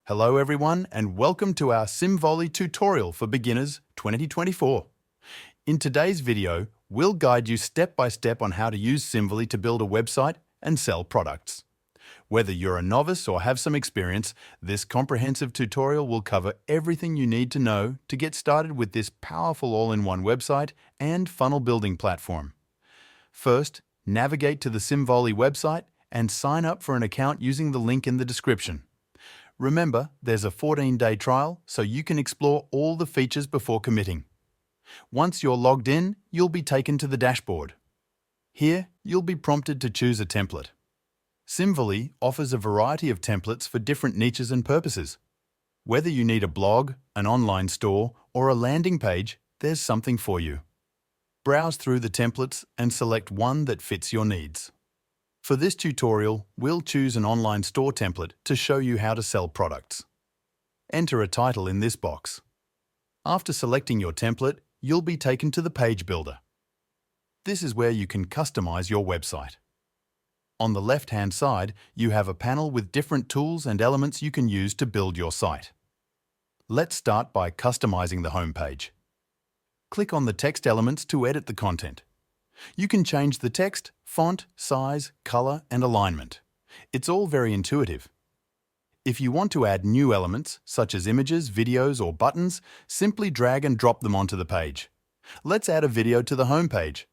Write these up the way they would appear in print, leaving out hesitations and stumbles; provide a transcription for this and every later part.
Hello everyone and welcome to our Simvoly tutorial for beginners 2024. In today's video, we'll guide you step by step on how to use Simvoly to build a website and sell products. Whether you're a novice or have some experience, this comprehensive tutorial will cover everything you need to know to get started with this powerful all-in-one website and funnel building platform. First, navigate to the Simvoly website and sign up for an account using the link in the description. Remember, there's a 14-day trial, so you can explore all the features before committing. Once you're logged in, you'll be taken to the dashboard. Here, you'll be prompted to choose a template. Simvoly offers a variety of templates for different niches and purposes. Whether you need a blog, an online store, or a landing page, there's something for you. Browse through the templates and select one that fits your needs. For this tutorial, we'll choose an online store template to show you how to sell products. Enter a title in this box. After selecting your template, you'll be taken to the page builder. This is where you can customize your website. On the left-hand side, you have a panel with different tools and elements you can use to build your site. Let's start by customizing the homepage. Click on the text elements to edit the content. You can change the text, font, size, color, and alignment. It's all very intuitive. If you want to add new elements, such as images, videos, or buttons, simply drag and drop them onto the page. Let's add a video to the homepage.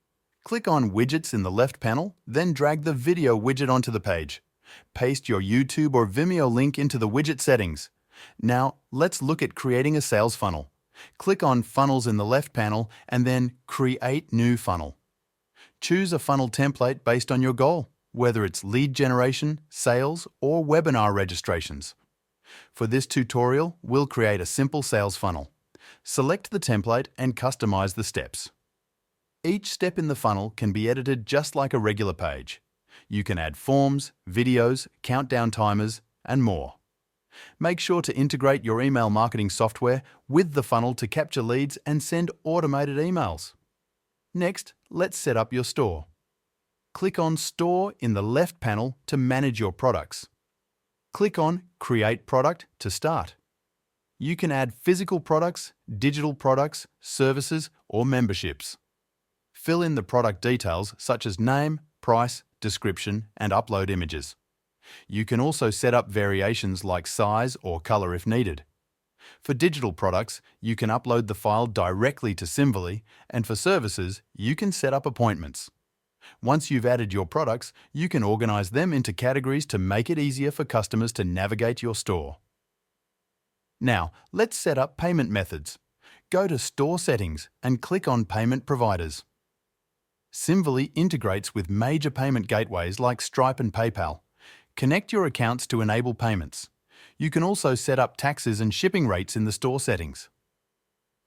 Click on Widgets in the left panel, then drag the video widget onto the page. Paste your YouTube or Vimeo link into the widget settings. Now, let's look at creating a sales funnel. Click on Funnels in the left panel and then Create New Funnel. Choose a funnel template based on your goal, whether it's lead generation, sales, or webinar registrations. For this tutorial, we'll create a simple sales funnel. Select the template and customize the steps. Each step in the funnel can be edited just like a regular page. You can add forms, videos, countdown timers, and more. Make sure to integrate your email marketing software with the funnel to capture leads and send automated emails. Next, let's set up your store. Click on Store in the left panel to manage your products. Click on Create Product to start. You can add physical products, digital products, services, or memberships. Fill in the product details such as name, price, description, and upload images. You can also set up variations like size or color if needed. For digital products, you can upload the file directly to Simvoly, and for services, you can set up appointments. Once you've added your products, you can organize them into categories to make it easier for customers to navigate your store. Now, let's set up payment methods. Go to Store Settings and click on Payment Providers. Simvoly integrates with major payment gateways like Stripe and PayPal. Connect your accounts to enable payments. You can also set up taxes and shipping rates in the store settings.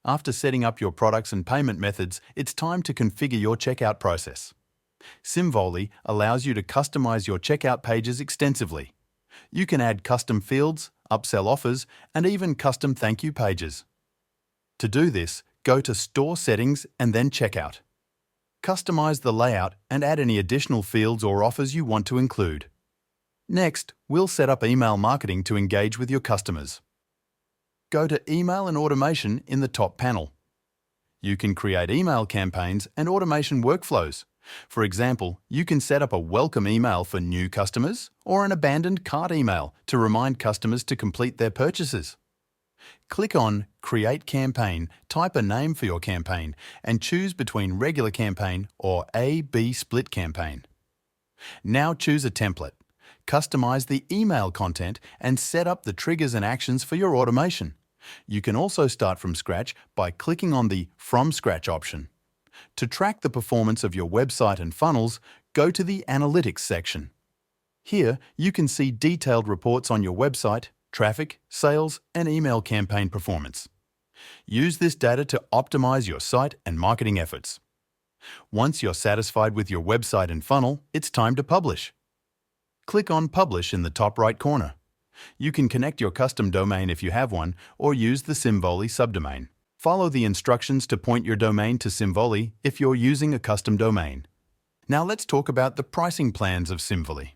After setting up your products and payment methods, it's time to configure your checkout process. Simvoly allows you to customize your checkout pages extensively. You can add custom fields, upsell offers, and even custom thank you pages. To do this, go to Store Settings and then Checkout. Customize the layout and add any additional fields or offers you want to include. Next, we'll set up email marketing to engage with your customers. Go to Email and Automation in the top panel. You can create email campaigns and automation workflows. For example, you can set up a welcome email for new customers or an abandoned cart email to remind customers to complete their purchases. Click on Create Campaign, type a name for your campaign, and choose between Regular Campaign or A/B Split Campaign. Now choose a template. Customize the email content and set up the triggers and actions for your automation. You can also start from scratch by clicking on the From Scratch option. To track the performance of your website and funnels, go to the Analytics section. Here, you can see detailed reports on your website, traffic, sales, and email campaign performance. Use this data to optimize your site and marketing efforts. Once you're satisfied with your website and funnel, it's time to publish. Click on Publish in the top right corner. You can connect your custom domain if you have one, or use the Simvoly subdomain. Follow the instructions to point your domain to Simvoly if you're using a custom domain. Now let's talk about the pricing plans of Simvoly.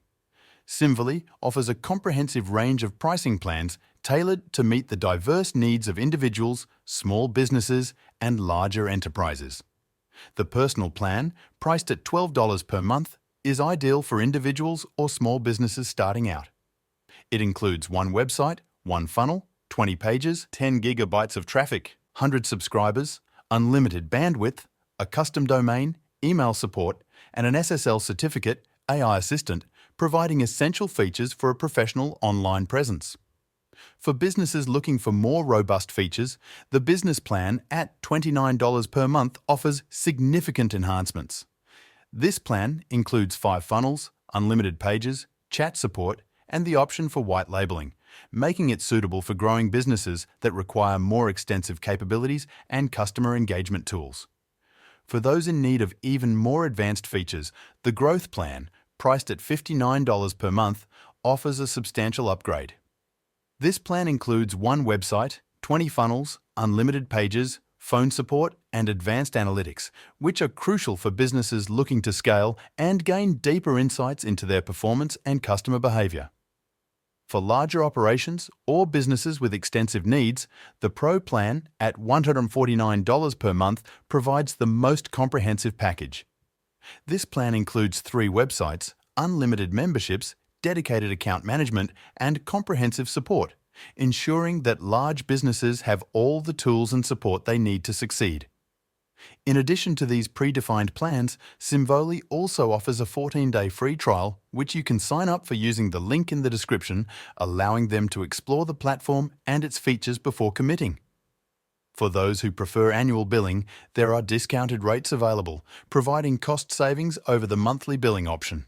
Simvoly offers a comprehensive range of pricing plans tailored to meet the diverse needs of individuals, small businesses, and larger enterprises. The personal plan, priced at $12 per month, is ideal for individuals or small businesses starting out. It includes one website, one funnel, 20 pages, 10 gigabytes of traffic, 100 subscribers, unlimited bandwidth, a custom domain, email support, and an SSL certificate, AI assistant, providing essential features for a professional online presence. For businesses looking for more robust features, the business plan at $29 per month offers significant enhancements. This plan includes 5 funnels, unlimited pages, chat support, and the option for white labeling, making it suitable for growing businesses that require more extensive capabilities and customer engagement tools. For those in need of even more advanced features, the Growth Plan, priced at $59 per month, offers a substantial upgrade. This plan includes one website, 20 funnels, unlimited pages, phone support, and advanced analytics, which are crucial for businesses looking to scale and gain deeper insights into their performance and customer behavior. For larger operations or businesses with extensive needs, the Pro plan at $149 per month provides the most comprehensive package. This plan includes 3 websites, unlimited memberships, dedicated account management, and comprehensive support, ensuring that large businesses have all the tools and support they need to succeed. In addition to these predefined plans, Simvoly also offers a 14-day free trial, which you can sign up for using the link in the description, allowing them to explore the platform and its features before committing. For those who prefer annual billing, there are discounted rates available, providing cost savings over the monthly billing option.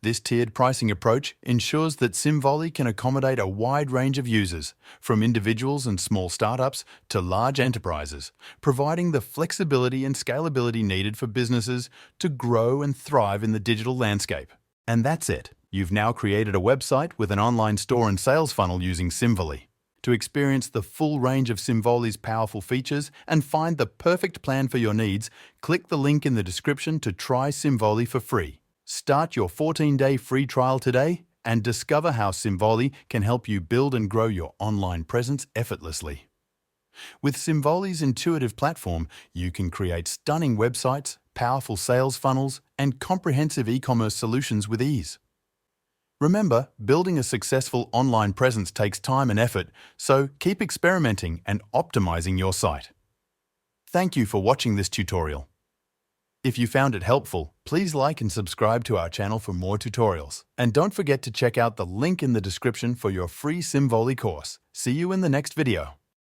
This tiered pricing approach ensures that Simvoly can accommodate a wide range of users, from individuals and small startups to large enterprises, providing the flexibility and scalability needed for businesses to grow and thrive in the digital landscape. And that's it. You've now created a website with an online store and sales funnel using Simvoly. To experience the full range of Simvoly's powerful features and find the perfect plan for your needs, click the link in the description to try Simvoly for free. Start your 14-day free trial today and discover how Simvoly can help you build and grow your online presence effortlessly. With Simvoly's intuitive platform, you can create stunning websites, powerful sales funnels, and comprehensive e-commerce solutions with ease. Remember, building a successful online presence takes time and effort, so keep experimenting and optimizing your site. Thank you for watching this tutorial. If you found it helpful, please like and subscribe to our channel for more tutorials. And don't forget to check out the link in the description for your free Simvoly course. See you in the next video.